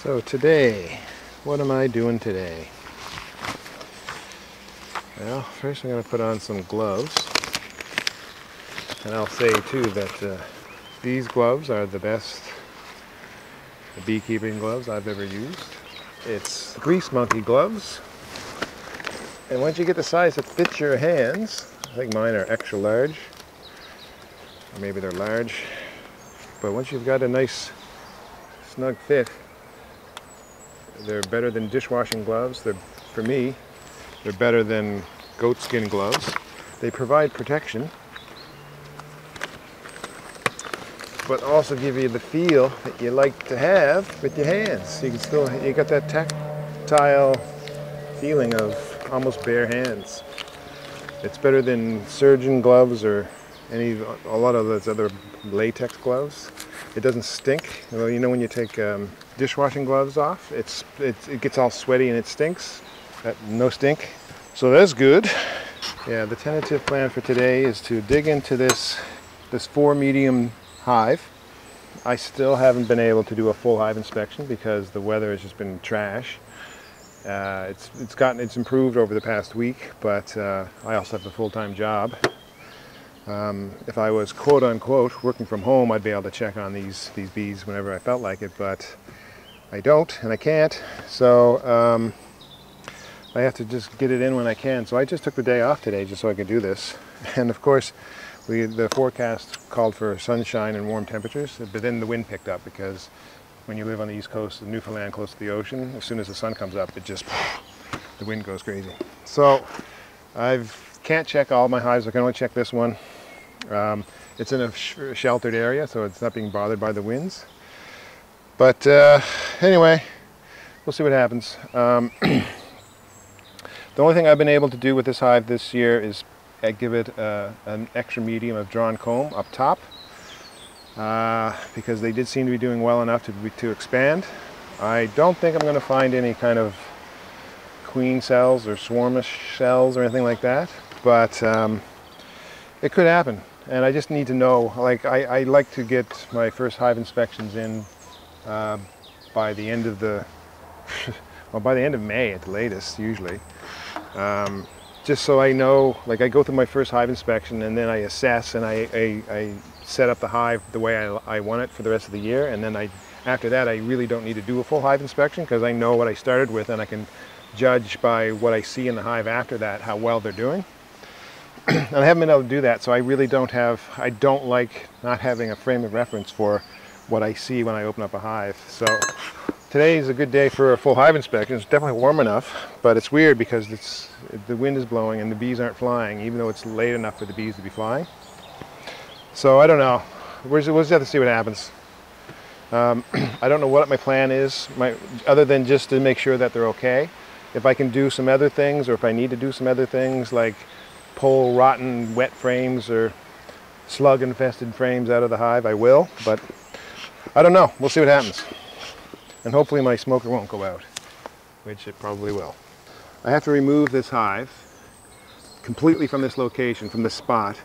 So today, what am I doing today? Well, first I'm going to put on some gloves. And I'll say too that these gloves are the best beekeeping gloves I've ever used. It's Grease Monkey gloves. And once you get the size that fits your hands, I think mine are extra large. Or maybe they're large. But once you've got a nice snug fit, they're better than dishwashing gloves. For me, they're better than goatskin gloves. They provide protection, but also give you the feel that you like to have with your hands. You got that tactile feeling of almost bare hands. It's better than surgeon gloves or a lot of those other latex gloves. It doesn't stink. Well, you know when you take dishwashing gloves off, it gets all sweaty and it stinks. No stink. So that's good. Yeah, the tentative plan for today is to dig into this 4 medium hive. I still haven't been able to do a full hive inspection because the weather has just been trash. It's improved over the past week, but I also have a full-time job. If I was quote-unquote working from home, I'd be able to check on these bees whenever I felt like it, but I don't and I can't, so I have to just get it in when I can. So I just took the day off today just so I could do this. And of course, the forecast called for sunshine and warm temperatures, but then the wind picked up because when you live on the east coast of Newfoundland close to the ocean, as soon as the sun comes up, the wind goes crazy. So I can't check all my hives. I can only check this one. It's in a sheltered area, so it's not being bothered by the winds. But anyway, we'll see what happens. The only thing I've been able to do with this hive this year is give it an extra medium of drawn comb up top, because they did seem to be doing well enough to expand. I don't think I'm going to find any kind of queen cells or swarmish cells or anything like that, but it could happen. And I just need to know, like I like to get my first hive inspections in by the end of by the end of May at the latest, usually. Just so I know, like I go through my first hive inspection and then I assess and I set up the hive the way I want it for the rest of the year, and then after that I really don't need to do a full hive inspection because I know what I started with and I can judge by what I see in the hive after that how well they're doing. And I haven't been able to do that, so I really I don't like not having a frame of reference for what I see when I open up a hive. So today is a good day for a full hive inspection. It's definitely warm enough, but it's weird because the wind is blowing and the bees aren't flying, even though it's late enough for the bees to be flying. So I don't know. We'll just have to see what happens. I don't know what my plan is, other than just to make sure that they're okay. If I can do some other things, or if I need to do some other things like pull rotten wet frames or slug infested frames out of the hive, I will, but I don't know. We'll see what happens. And hopefully my smoker won't go out, which it probably will. I have to remove this hive completely from this location, from this spot,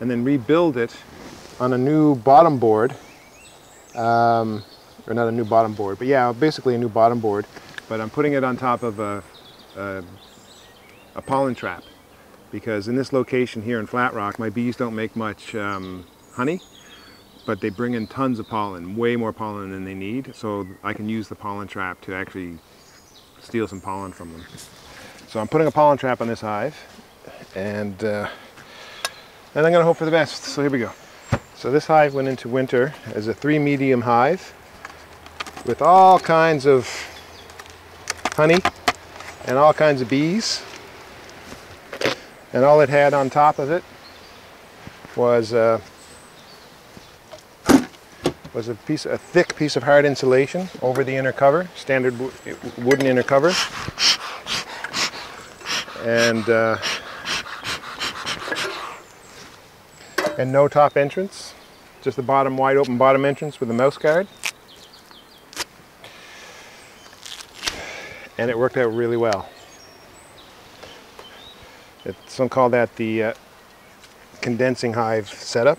and then rebuild it on a new bottom board, or not a new bottom board, but yeah, basically a new bottom board, but I'm putting it on top of a pollen trap, because in this location here in Flat Rock, my bees don't make much honey, but they bring in tons of pollen, way more pollen than they need, so I can use the pollen trap to actually steal some pollen from them. So I'm putting a pollen trap on this hive, and I'm going to hope for the best. So here we go. So this hive went into winter as a 3 medium hive with all kinds of honey and all kinds of bees, and all it had on top of it was a thick piece of hard insulation over the inner cover, standard wooden inner cover, and no top entrance, just the bottom wide open bottom entrance with a mouse guard, and it worked out really well. Some call that the condensing hive setup.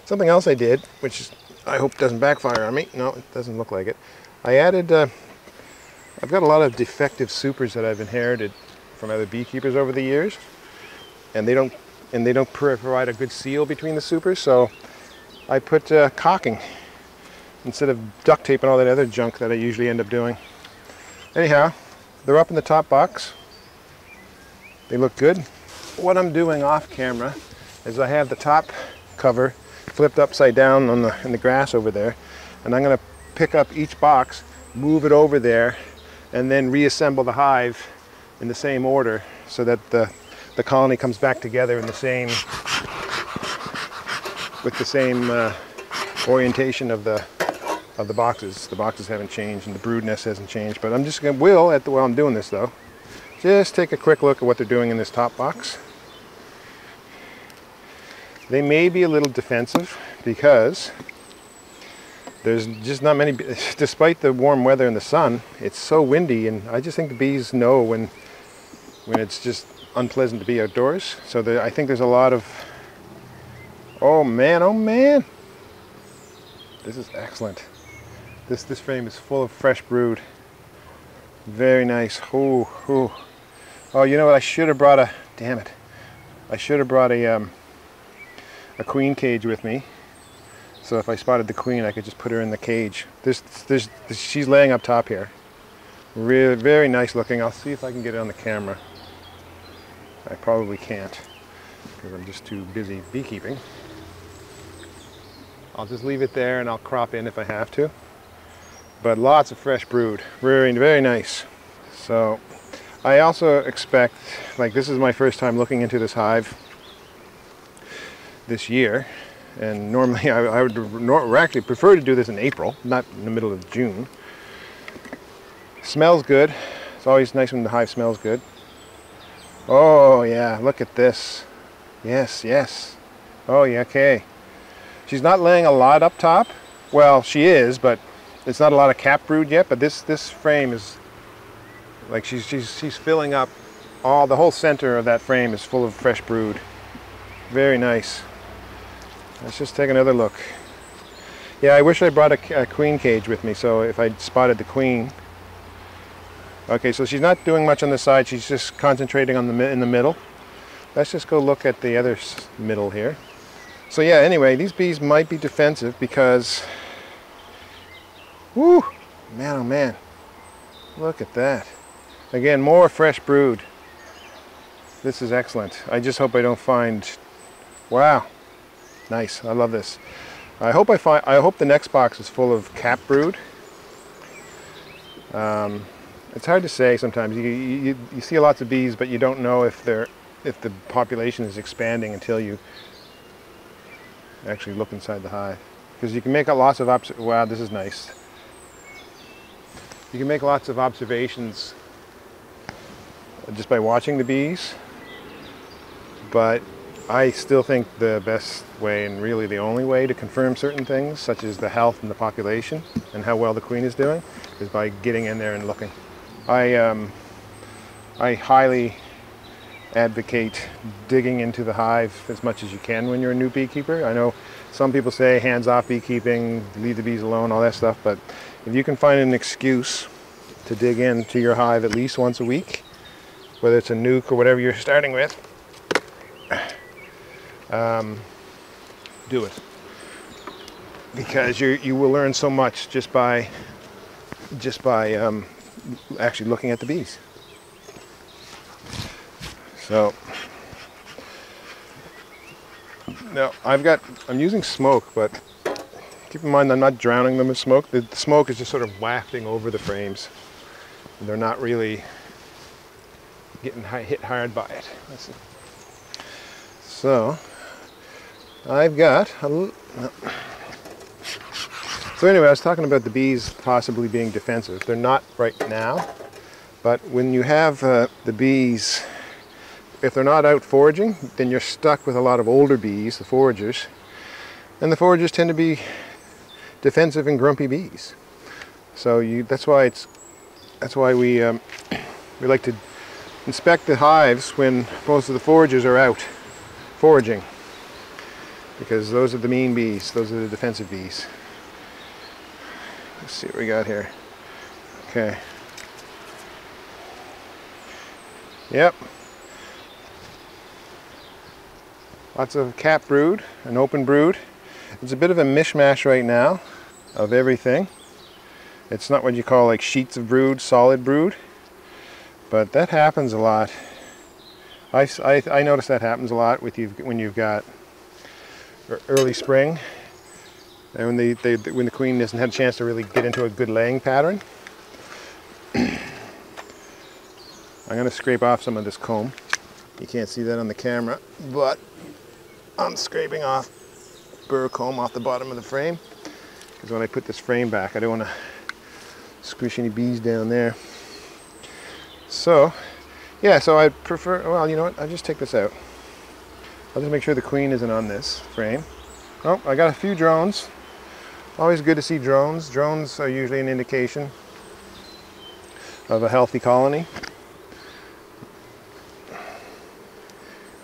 Something else I did, which I hope doesn't backfire on me. No, it doesn't look like it. I added I've got a lot of defective supers that I've inherited from other beekeepers over the years, and they don't provide a good seal between the supers, so I put caulking instead of duct tape and all that other junk that I usually end up doing. Anyhow, they're up in the top box. They look good. What I'm doing off camera is I have the top cover flipped upside down in the grass over there, and I'm going to pick up each box, move it over there, and then reassemble the hive in the same order so that the colony comes back together in the same, with the same orientation of the boxes. The boxes haven't changed and the brood nest hasn't changed, but I'm just going to, while I'm doing this though, just take a quick look at what they're doing in this top box. They may be a little defensive because there's just not many, despite the warm weather and the sun, it's so windy, and I just think the bees know when it's just unpleasant to be outdoors. So I think there's a lot of, oh man, this is excellent. This frame is full of fresh brood. Very nice. Oh, you know what? I should have brought I should have brought a queen cage with me. So if I spotted the queen, I could just put her in the cage. She's laying up top here. Really, very nice looking. I'll see if I can get it on the camera. I probably can't because I'm just too busy beekeeping. I'll just leave it there and I'll crop in if I have to. But lots of fresh brood. Very, very nice. So I also expect, like, this is my first time looking into this hive this year. And normally I would actually prefer to do this in April, not in the middle of June. Smells good. It's always nice when the hive smells good. Oh yeah, look at this. Yes. Oh yeah, okay. She's not laying a lot up top. Well, she is, but it's not a lot of cap brood yet. But this frame is like she's filling up the whole center of that frame is full of fresh brood. Very nice. Let's just take another look. Yeah, I wish I brought a queen cage with me, so if I spotted the queen. Okay, so she's not doing much on the side, she's just concentrating on in the middle. Let's just go look at the other middle here. So yeah, anyway, these bees might be defensive because, whoo, man oh man, look at that. Again, more fresh brood. This is excellent. I just hope I don't find, wow. Nice, I love this. I hope the next box is full of cap brood. It's hard to say sometimes. You see lots of bees, but you don't know if the population is expanding until you actually look inside the hive. Because you can make lots of wow, this is nice. You can make lots of observations just by watching the bees, but I still think the best way, and really the only way, to confirm certain things, such as the health and the population and how well the queen is doing, is by getting in there and looking. I highly advocate digging into the hive as much as you can when you're a new beekeeper. I know some people say hands-off beekeeping, leave the bees alone, all that stuff, but if you can find an excuse to dig into your hive at least once a week, whether it's a nuke or whatever you're starting with, do it, because you will learn so much just by actually looking at the bees. So now I'm using smoke, but keep in mind I'm not drowning them in smoke. The smoke is just sort of wafting over the frames, and they're not really getting hit hard by it. Let's see. So I've got so anyway, I was talking about the bees possibly being defensive. They're not right now, but when you have the bees, if they're not out foraging, then you're stuck with a lot of older bees, the foragers, and the foragers tend to be defensive and grumpy bees. So that's why we like to inspect the hives when most of the foragers are out foraging, because those are the mean bees, those are the defensive bees. Let's see what we got here. Okay. Yep. Lots of cap brood, an open brood. It's a bit of a mishmash right now of everything. It's not what you call like sheets of brood, solid brood, but that happens a lot. I notice that happens a lot with you when you've got early spring, and when the queen hasn't had a chance to really get into a good laying pattern. I'm going to scrape off some of this comb. You can't see that on the camera, but I'm scraping off burr comb off the bottom of the frame, because when I put this frame back, I don't want to squish any bees down there. So, yeah, so I prefer, well, you know what, I'll just take this out. I'll just make sure the queen isn't on this frame. Oh, I got a few drones. Always good to see drones. Drones are usually an indication of a healthy colony.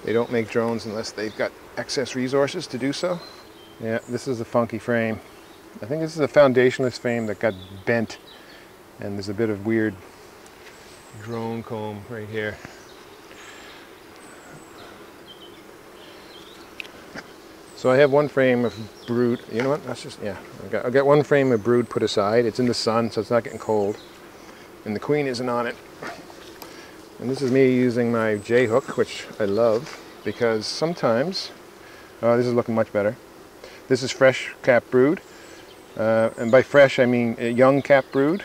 They don't make drones unless they've got excess resources to do so. Yeah, this is a funky frame. I think this is a foundationless frame that got bent, and there's a bit of weird drone comb right here. So I have one frame of brood. You know what? That's just, yeah. I'll get one frame of brood put aside. It's in the sun, so it's not getting cold, and the queen isn't on it. And this is me using my J-hook, which I love, because sometimes, oh, this is looking much better. This is fresh cap brood, and by fresh I mean a young cap brood.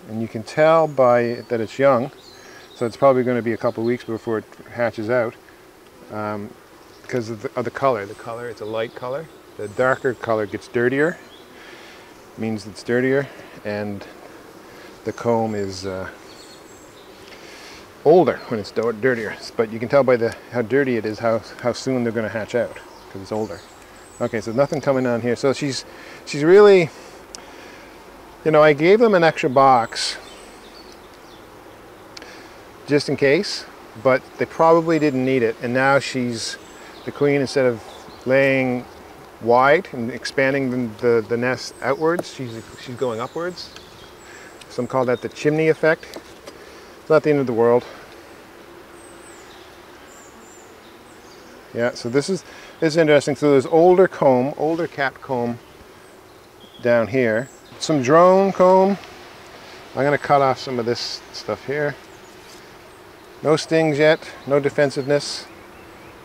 And you can tell by that it's young, so it's probably going to be a couple of weeks before it hatches out, because of the color. The color, it's a light color. The darker color gets dirtier, means it's dirtier, and the comb is older when it's dirtier. But you can tell by how dirty it is how soon they're going to hatch out, because it's older. Okay, so nothing coming on here. So she's really, you know, I gave them an extra box just in case, but they probably didn't need it. And now the queen, instead of laying wide and expanding the nest outwards, she's going upwards. Some call that the chimney effect. It's not the end of the world. Yeah, so this is interesting. So there's older capped comb down here. Some drone comb. I'm going to cut off some of this stuff here. No stings yet, no defensiveness.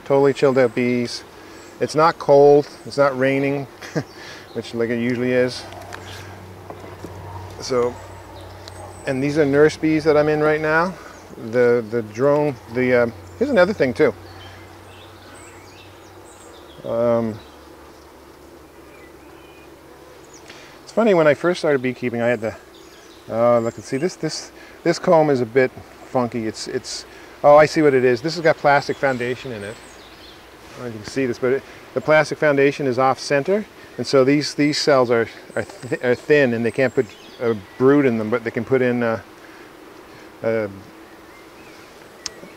Totally chilled out bees. It's not cold, it's not raining, which like it usually is. So, and these are nurse bees that I'm in right now. The drone, here's another thing too. It's funny, when I first started beekeeping, I had the, look and see, this comb is a bit funky. It's oh, I see what it is. This has got plastic foundation in it. I don't know if you can see this, but the plastic foundation is off center, and so these cells are thin, and they can't put a brood in them, but they can put in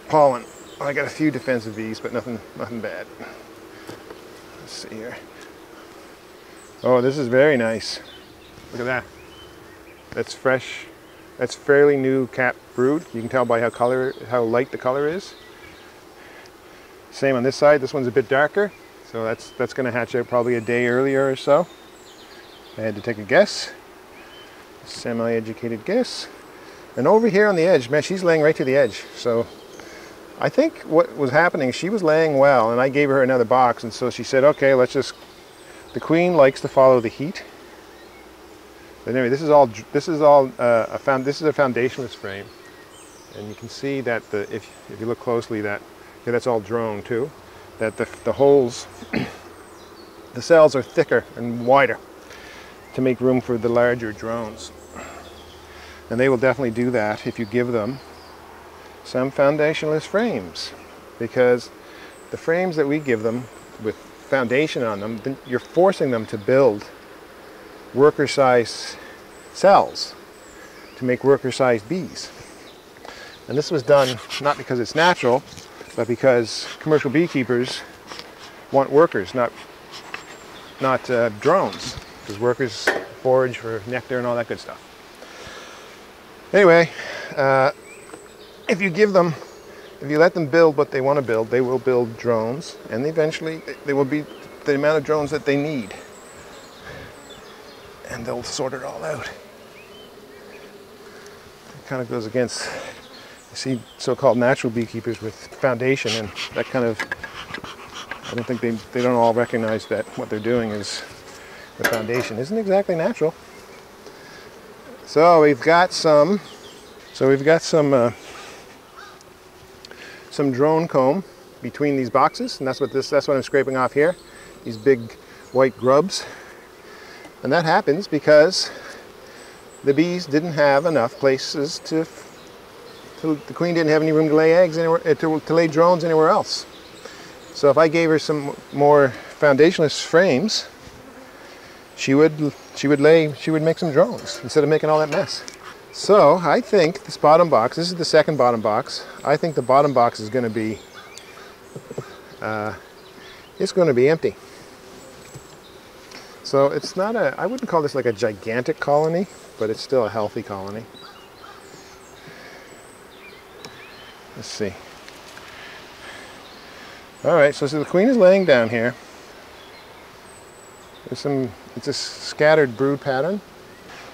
pollen. I got a few defensive bees, but nothing bad. Let's see here. Oh, this is very nice. Look at that. That's fresh. That's fairly new cap brood. You can tell by how light the color is. Same on this side. This one's a bit darker, so that's going to hatch out probably a day earlier or so. I had to take a guess, semi-educated guess. And over here on the edge, man, she's laying right to the edge. So I think what was happening, she was laying well, and I gave her another box, and so she said, okay, let's just. The queen likes to follow the heat. But anyway, this is a foundationless frame, and you can see that if you look closely, that's all drone too. That the holes, the cells are thicker and wider to make room for the larger drones, and they will definitely do that if you give them some foundationless frames, because the frames that we give them with foundation on them, then you're forcing them to build worker size cells to make worker sized bees. And this was done not because it's natural, but because commercial beekeepers want workers, not drones, because workers forage for nectar and all that good stuff. Anyway, if you give them, if you let them build what they want to build, they will build drones, and eventually they will be the amount of drones that they need, and they'll sort it all out. It kind of goes against, you see so-called natural beekeepers with foundation, and that kind of, I don't think they don't all recognize that what they're doing is, the foundation isn't exactly natural. So we've got some drone comb between these boxes, and that's what I'm scraping off here, these big white grubs. And that happens because the bees didn't have enough places the queen didn't have any room to lay eggs anywhere, to lay drones anywhere else. So if I gave her some more foundationless frames, she would make some drones instead of making all that mess. So I think this bottom box, this is the second bottom box, I think the bottom box is going to be empty. So it's not I wouldn't call this like a gigantic colony, but it's still a healthy colony. Let's see. All right, so the queen is laying down here. It's a scattered brood pattern.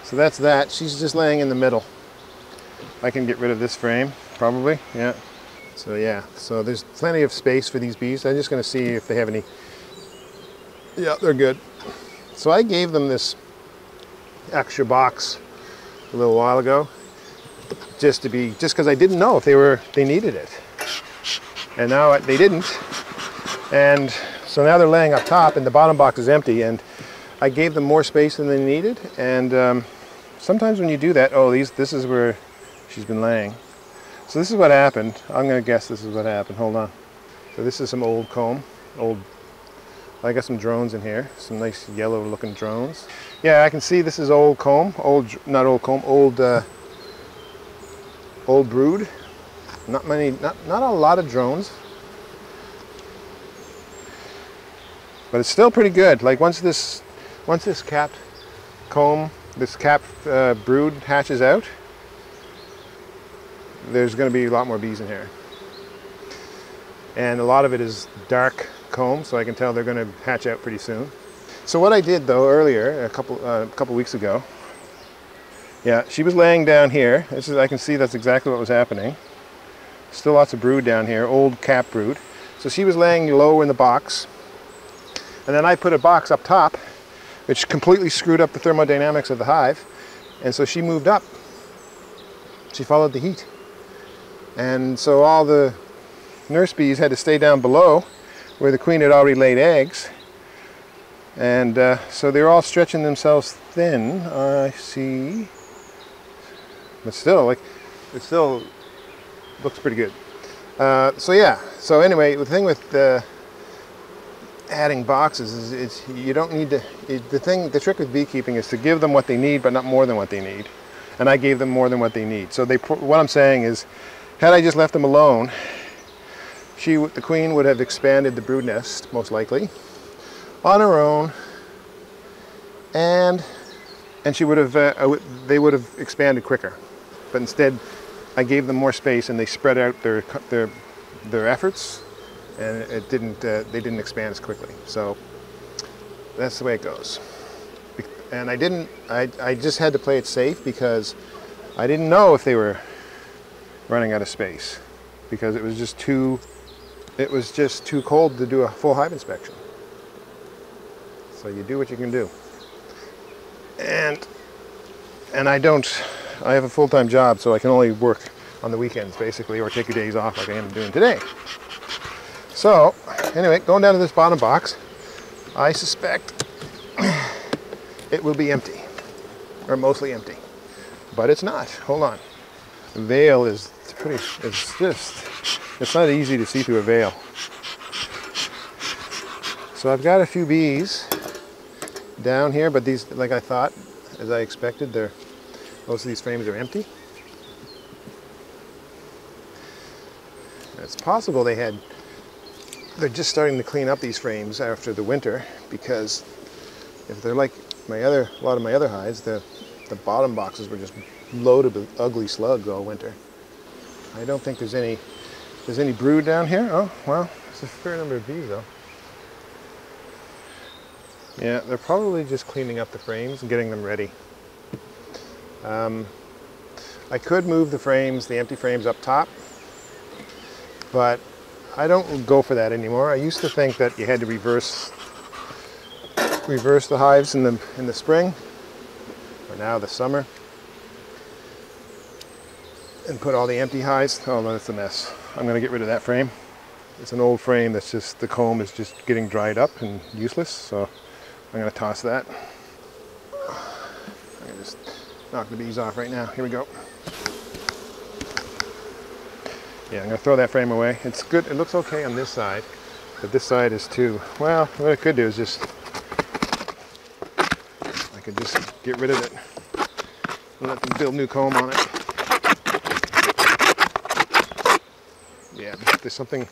So that's that. She's just laying in the middle. I can get rid of this frame, probably, yeah. So yeah, so there's plenty of space for these bees. I'm just gonna see if they have any, yeah, they're good. So I gave them this extra box a little while ago, just because I didn't know if they needed it. And now they didn't. And so now they're laying up top and the bottom box is empty, and I gave them more space than they needed. And sometimes when you do that, this is where she's been laying. So this is what happened. I'm going to guess this is what happened. Hold on. So this is some old comb. I got some drones in here. Some nice yellow looking drones. Yeah, I can see this is old comb. Old brood. Not a lot of drones. But it's still pretty good. Like once this capped comb, this capped brood hatches out, there's going to be a lot more bees in here. And a lot of it is dark comb, so I can tell they're going to hatch out pretty soon. So what I did though earlier, a couple weeks ago, yeah, she was laying down here. I can see that's exactly what was happening. Still lots of brood down here, old cap brood. So she was laying low in the box. And then I put a box up top, which completely screwed up the thermodynamics of the hive. And so she moved up. She followed the heat. And so all the nurse bees had to stay down below where the queen had already laid eggs. And so they're all stretching themselves thin, I see. But still, it still looks pretty good. So yeah, so anyway, the thing with adding boxes is you don't need to, the trick with beekeeping is to give them what they need, but not more than what they need. And I gave them more than what they need. So what I'm saying is, had I just left them alone, the queen would have expanded the brood nest, most likely, on her own, and she would have, they would have expanded quicker. But instead, I gave them more space, and they spread out their efforts, and they didn't expand as quickly. So that's the way it goes. And I just had to play it safe because I didn't know if they were running out of space, because it was just too cold to do a full hive inspection. So you do what you can do. And I have a full-time job, so I can only work on the weekends basically, or take your days off like I am doing today. So anyway, going down to this bottom box, I suspect it will be empty, or mostly empty, but it's not. Hold on. The veil is it's not easy to see through a veil. So I've got a few bees down here, but these, like I thought, as I expected, most of these frames are empty. It's possible they're just starting to clean up these frames after the winter, because if they're like a lot of my other hives, the bottom boxes were just loaded with ugly slugs all winter. I don't think there's any brood down here. Oh, well, there's a fair number of bees though. Yeah, they're probably just cleaning up the frames and getting them ready. I could move the frames, the empty frames up top, but I don't go for that anymore. I used to think that you had to reverse the hives in the spring, or now the summer, and put all the empty hives. Oh, that's a mess. I'm going to get rid of that frame. It's an old frame that's just, the comb is just getting dried up and useless, so I'm going to toss that. I'm going to just knock the bees off right now. Here we go. Yeah, I'm going to throw that frame away. It's good. It looks okay on this side, but this side is too, well, what I could do is just, I could just get rid of it and let them build new comb on it. Yeah, there's something,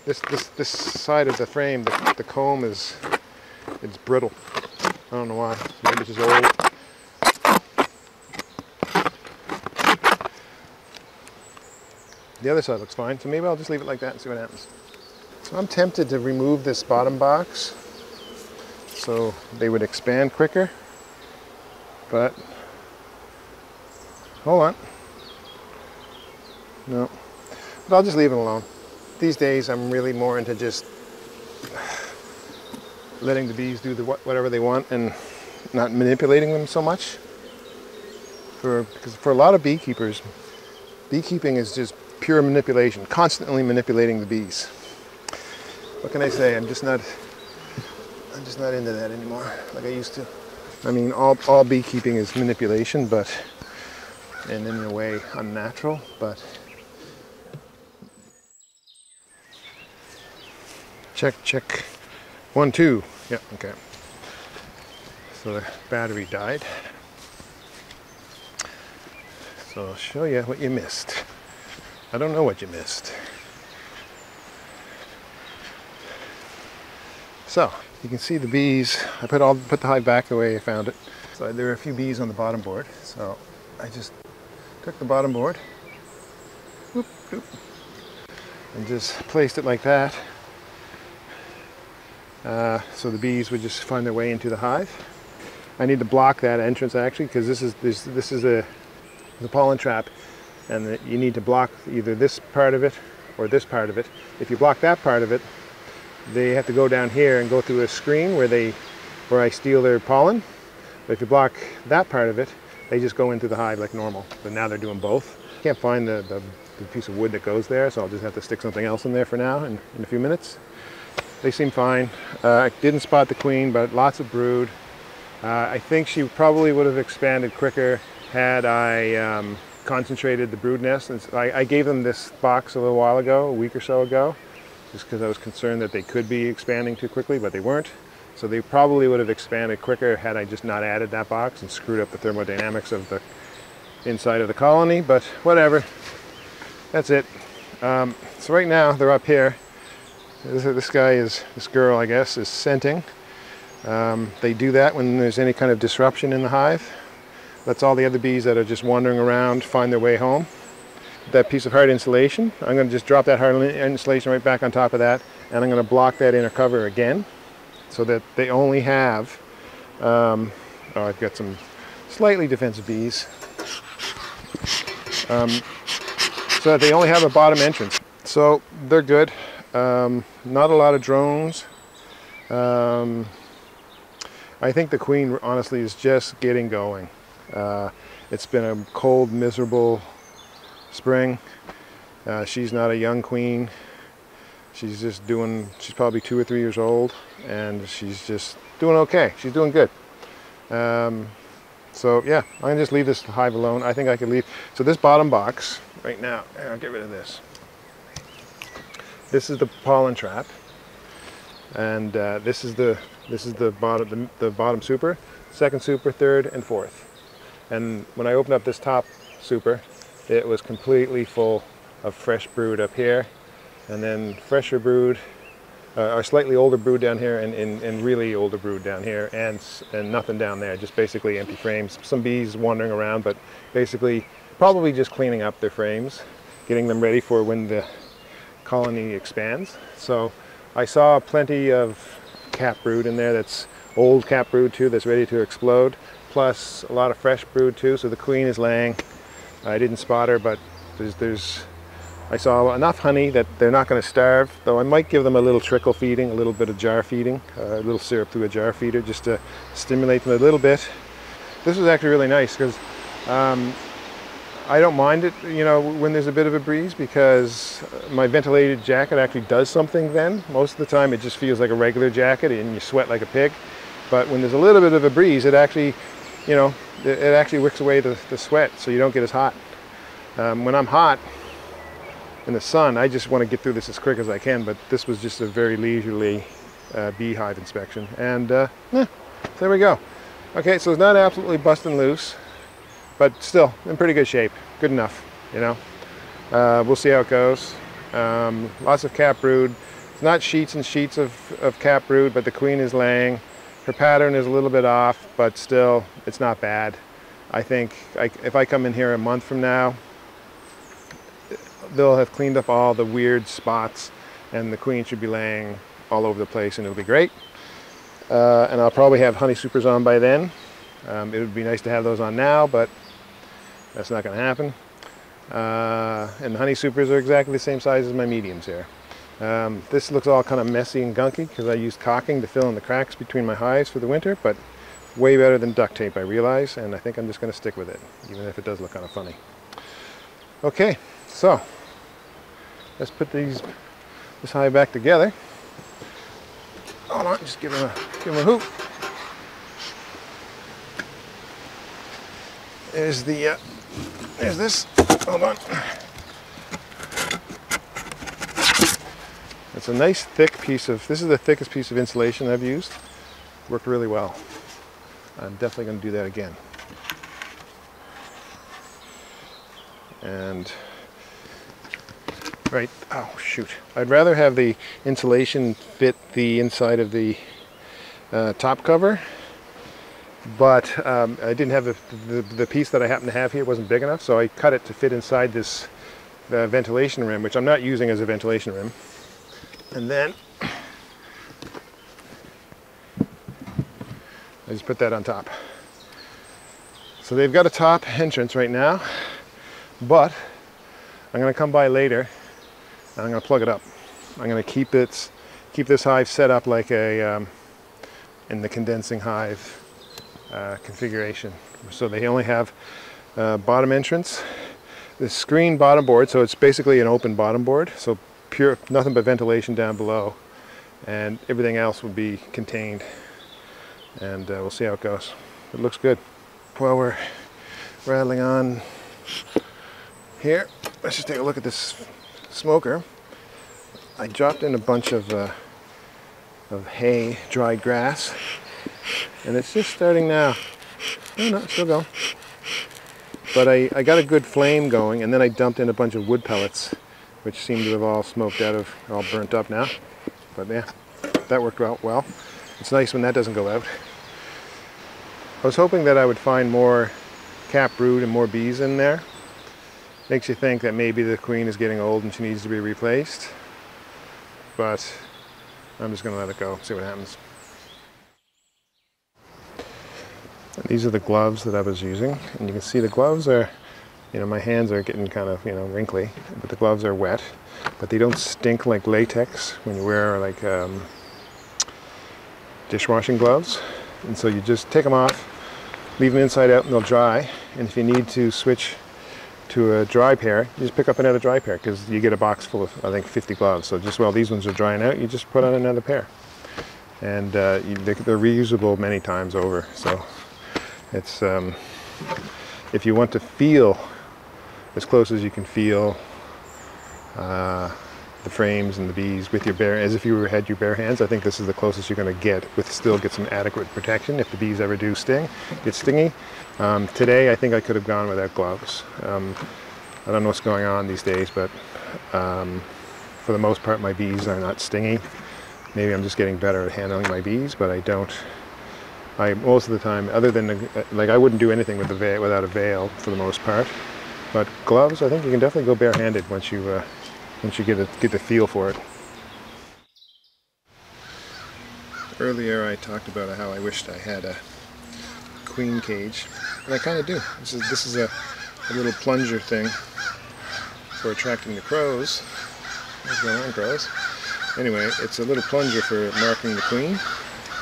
this side of the frame, the comb is, it's brittle. I don't know why. Maybe it's just old. The other side looks fine, so maybe I'll just leave it like that and see what happens. So I'm tempted to remove this bottom box so they would expand quicker, but hold on. No, but I'll just leave it alone. These days I'm really more into just letting the bees do whatever they want and not manipulating them so much. Because for a lot of beekeepers, beekeeping is just pure manipulation, constantly manipulating the bees. What can I say? I'm just not into that anymore like I used to. I mean, all beekeeping is manipulation, but, and in a way unnatural, but check. 1, 2. Yeah, okay. So the battery died. So I'll show you what you missed. I don't know what you missed. So you can see the bees. I put the hive back the way I found it. So there are a few bees on the bottom board. So I just took the bottom board, whoop, whoop, and just placed it like that. So the bees would just find their way into the hive. I need to block that entrance actually, because this is the pollen trap, and you need to block either this part of it or this part of it. If you block that part of it, they have to go down here and go through a screen where I steal their pollen. But if you block that part of it, they just go into the hive like normal. But now they're doing both. Can't find the piece of wood that goes there, so I'll just have to stick something else in there for now in a few minutes. They seem fine. I didn't spot the queen, but lots of brood. I think she probably would have expanded quicker had I concentrated the brood nest. And I gave them this box a little while ago, a week or so ago, just because I was concerned that they could be expanding too quickly, but they weren't. So they probably would have expanded quicker had I just not added that box and screwed up the thermodynamics of the inside of the colony, but whatever. That's it. So right now they're up here. This girl, I guess, is scenting. They do that when there's any kind of disruption in the hive. Lets all the other bees that are just wandering around find their way home. That piece of hard insulation, I'm going to just drop that hard insulation right back on top of that, and I'm going to block that inner cover again so that they only have, oh, I've got some slightly defensive bees, so that they only have a bottom entrance. So they're good. Not a lot of drones. I think the queen honestly is just getting going. It's been a cold, miserable spring. She's not a young queen. She's probably 2 or 3 years old, and she's just doing okay. She's doing good. So yeah, I'm gonna just leave this hive alone. I think I could leave. So this bottom box right now, I'll get rid of this. This is the pollen trap, and this is the bottom super, second super, third, and fourth. And when I opened up this top super, it was completely full of fresh brood up here, and then fresher brood, or slightly older brood down here, and really older brood down here, and nothing down there. Just basically empty frames. Some bees wandering around, but basically probably just cleaning up their frames. getting them ready for when the colony expands. So I saw plenty of cap brood in there, that's old cap brood too, that's ready to explode, plus a lot of fresh brood too. So the queen is laying. I didn't spot her, but I saw enough honey that they're not going to starve, though I might give them a little trickle feeding, a little bit of jar feeding, a little syrup through a jar feeder just to stimulate them a little bit. This was actually really nice because I don't mind it, you know, when there's a bit of a breeze, because my ventilated jacket actually does something then. Most of the time it just feels like a regular jacket and you sweat like a pig. But when there's a little bit of a breeze, it actually, you know, it actually wicks away the sweat so you don't get as hot. When I'm hot in the sun, I just want to get through this as quick as I can, but this was just a very leisurely beehive inspection. And there we go. Okay, so it's not absolutely busting loose, but still in pretty good shape. Good enough, you know. We'll see how it goes. Lots of cap brood. It's not sheets and sheets of cap brood, but the queen is laying. Her pattern is a little bit off, but still, it's not bad. I think if I come in here a month from now, they'll have cleaned up all the weird spots, and the queen should be laying all over the place, and it'll be great. And I'll probably have honey supers on by then. It would be nice to have those on now, but that's not going to happen. And the honey supers are exactly the same size as my mediums here. This looks all kind of messy and gunky because I used caulking to fill in the cracks between my hives for the winter, but way better than duct tape, I realize, and I think I'm just going to stick with it, even if it does look kind of funny. Okay, so let's put this hive back together. Hold on, just give him a hoop. There's this. Hold on. It's a nice thick piece of, this is the thickest piece of insulation I've used. Worked really well. I'm definitely going to do that again. And right, oh shoot. I'd rather have the insulation fit the inside of the top cover, but I didn't have the piece that I happen to have here wasn't big enough, so I cut it to fit inside this ventilation rim, which I'm not using as a ventilation rim. And then I just put that on top. So they've got a top entrance right now, but I'm going to come by later and I'm going to plug it up. I'm going to keep this hive set up like a in the condensing hive configuration. So they only have bottom entrance, the screen bottom board, so it's basically an open bottom board, so pure, nothing but ventilation down below, and everything else will be contained. And we'll see how it goes. It looks good. While we're rattling on here, let's just take a look at this smoker. I dropped in a bunch of hay, dried grass, and it's just starting now. Oh no, it's still going. But I got a good flame going, and then I dumped in a bunch of wood pellets, which seem to have all smoked out of, all burnt up now. But yeah, that worked out well. It's nice when that doesn't go out. I was hoping that I would find more cap brood and more bees in there. Makes you think that maybe the queen is getting old and she needs to be replaced. But I'm just going to let it go, see what happens. And these are the gloves that I was using. And you can see the gloves are, you know, my hands are getting kind of, you know, wrinkly. But the gloves are wet. But they don't stink like latex when you wear like dishwashing gloves. And so you just take them off, leave them inside out, and they'll dry. And if you need to switch to a dry pair, you just pick up another dry pair, because you get a box full of, I think, 50 gloves. So just while these ones are drying out, you just put on another pair. And they're reusable many times over. So it's, if you want to feel as close as you can feel the frames and the bees with your bare, as if you had your bare hands, I think this is the closest you're going to get, with still get some adequate protection if the bees ever do get stingy. Today I think I could have gone without gloves. I don't know what's going on these days, but for the most part my bees are not stingy. Maybe I'm just getting better at handling my bees, but most of the time, other than like I wouldn't do anything with without a veil for the most part. But gloves, I think you can definitely go barehanded once you get the feel for it. Earlier I talked about how I wished I had a queen cage, and I kind of do. This is a little plunger thing for attracting the crows. What's going on, crows? Anyway, it's a little plunger for marking the queen,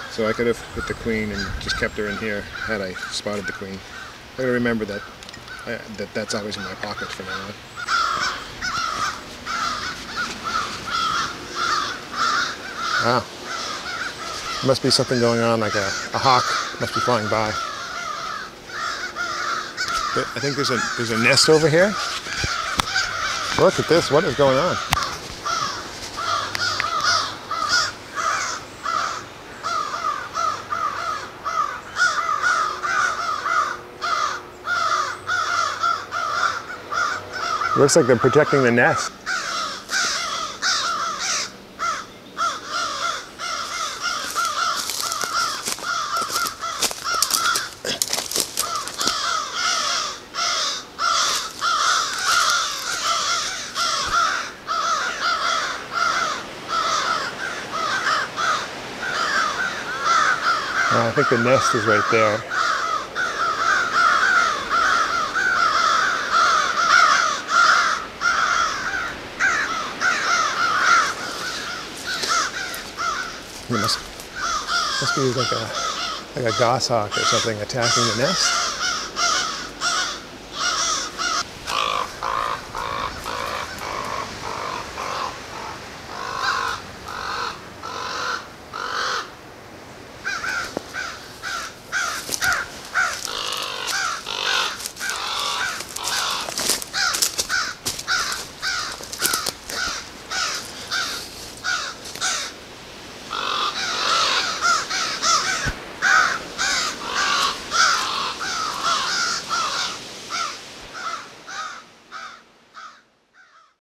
so I could have put the queen and just kept her in here had I spotted the queen. I gotta remember that that's always in my pocket from now on. Wow. There must be something going on, like a hawk must be flying by. But I think there's a nest over here. Look at this, what is going on? It looks like they're protecting the nest. I think the nest is right there. It must be like a goshawk or something attacking the nest.